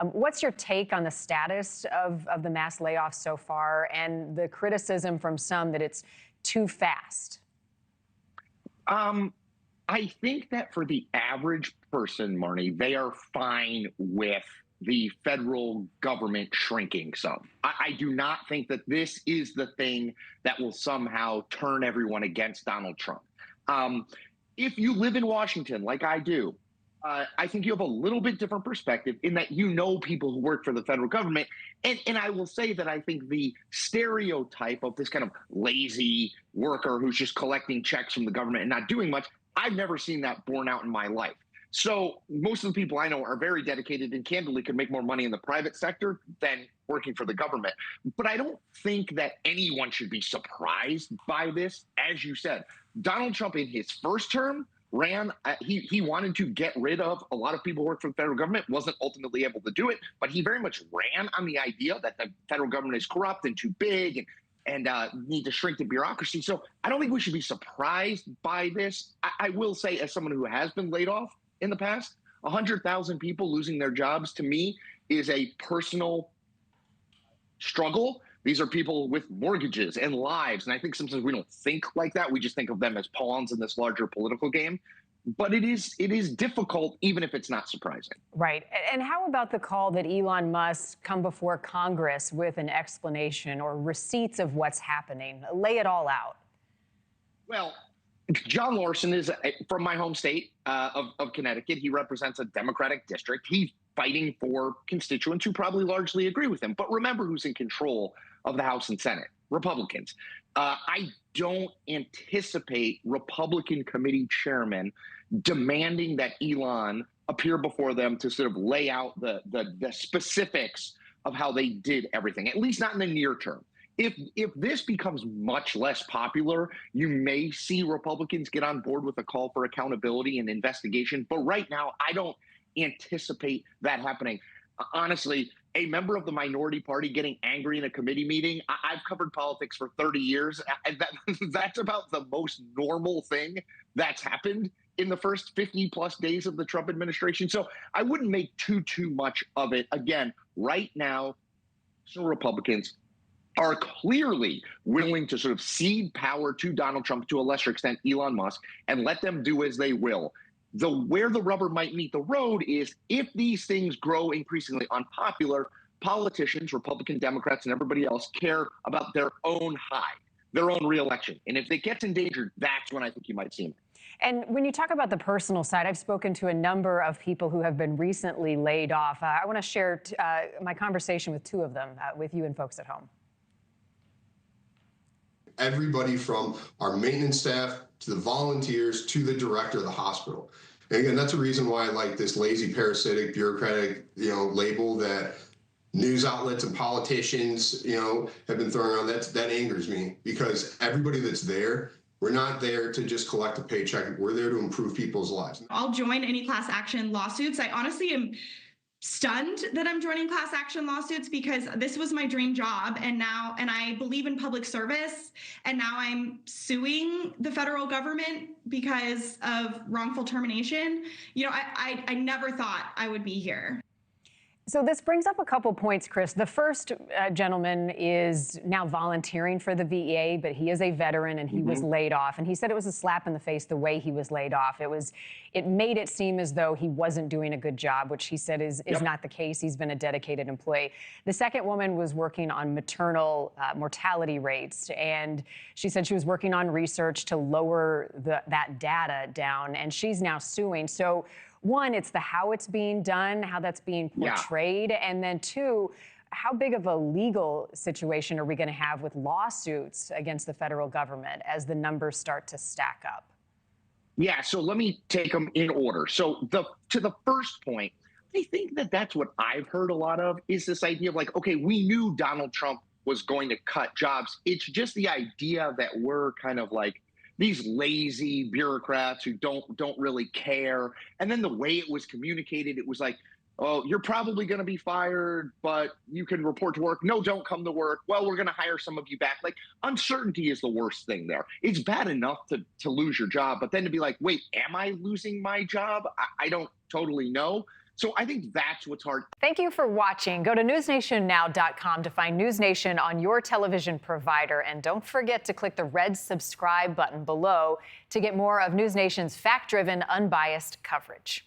What's your take on the status of the mass layoffs so far and the criticism from some that it's too fast? I think that for the average person, Marni, they are fine with the federal government shrinking some. I do not think that this is the thing that will somehow turn everyone against Donald Trump. If you live in Washington, like I do, I think you have a little bit different perspective in that you know people who work for the federal government. And I will say that I think the stereotype of this kind of lazy worker who's just collecting checks from the government and not doing much, I've never seen that borne out in my life. So most of the people I know are very dedicated and candidly could make more money in the private sector than working for the government. But I don't think that anyone should be surprised by this. As you said, Donald Trump in his first term ran, he wanted to get rid of a lot of people who work for the federal government, wasn't ultimately able to do it, but he very much ran on the idea that the federal government is corrupt and too big and need to shrink the bureaucracy. So I don't think we should be surprised by this. I will say, as someone who has been laid off in the past, 100,000 people losing their jobs to me is a personal struggle. These are people with mortgages and lives. And I think sometimes we don't think like that. We just think of them as pawns in this larger political game. But it is difficult, even if it's not surprising. Right. And how about the call that Elon Musk come before Congress with an explanation or receipts of what's happening? Lay it all out. Well, John Larson is from my home state of Connecticut. He represents a Democratic district. He's fighting for constituents who probably largely agree with him. But remember who's in control of the House and Senate: Republicans. I don't anticipate Republican committee chairmen demanding that Elon appear before them to sort of lay out the specifics of how they did everything, at least not in the near term. If this becomes much less popular, you may see Republicans get on board with a call for accountability and investigation. But right now, I don't anticipate that happening. Honestly, a member of the minority party getting angry in a committee meeting, I've covered politics for 30 years. That's about the most normal thing that's happened in the first 50 plus days of the Trump administration. So I wouldn't make too much of it. Again, right now, Republicans are clearly willing to sort of cede power to Donald Trump, to a lesser extent Elon Musk, and let them do as they will. Where the rubber might meet the road is if these things grow increasingly unpopular, politicians, Republican, Democrats, and everybody else care about their own hide, their own reelection. And if it gets endangered, that's when I think you might see them. And when you talk about the personal side, I've spoken to a number of people who have been recently laid off. I want to share my conversation with two of them with you and folks at home. Everybody from our maintenance staff to the volunteers to the director of the hospital. And again, that's a reason why I like this lazy, parasitic, bureaucratic, label that news outlets and politicians, have been throwing around. That angers me, because everybody that's there, we're not there to just collect a paycheck. We're there to improve people's lives. I'll join any class action lawsuits. I honestly am stunned that I'm joining class action lawsuits, because this was my dream job, and I believe in public service, and now I'm suing the federal government because of wrongful termination. I never thought I would be here. So this brings up a couple points, Chris. The first gentleman is now volunteering for the VA, but he is a veteran and he was laid off. And he said it was a slap in the face the way he was laid off. It made it seem as though he wasn't doing a good job, which he said is not the case. He's been a dedicated employee. The second woman was working on maternal mortality rates, and she said she was working on research to lower that data down, and she's now suing. So one, it's how it's being done, how that's being portrayed. And then two, how big of a legal situation are we going to have with lawsuits against the federal government as the numbers start to stack up? Yeah, so let me take them in order. So to the first point, I think that's what I've heard a lot of, is this idea of like, okay, we knew Donald Trump was going to cut jobs. It's just the idea that we're kind of like these lazy bureaucrats who don't really care. And then the way it was communicated, it was like, oh, you're probably going to be fired, but you can report to work. No, don't come to work. Well, we're going to hire some of you back. Like, uncertainty is the worst thing there. It's bad enough to lose your job, but then to be like, wait, am I losing my job? I don't totally know. So I think that's what's hard. Thank you for watching. Go to newsnationnow.com to find NewsNation on your television provider. And don't forget to click the red subscribe button below to get more of NewsNation's fact-driven, unbiased coverage.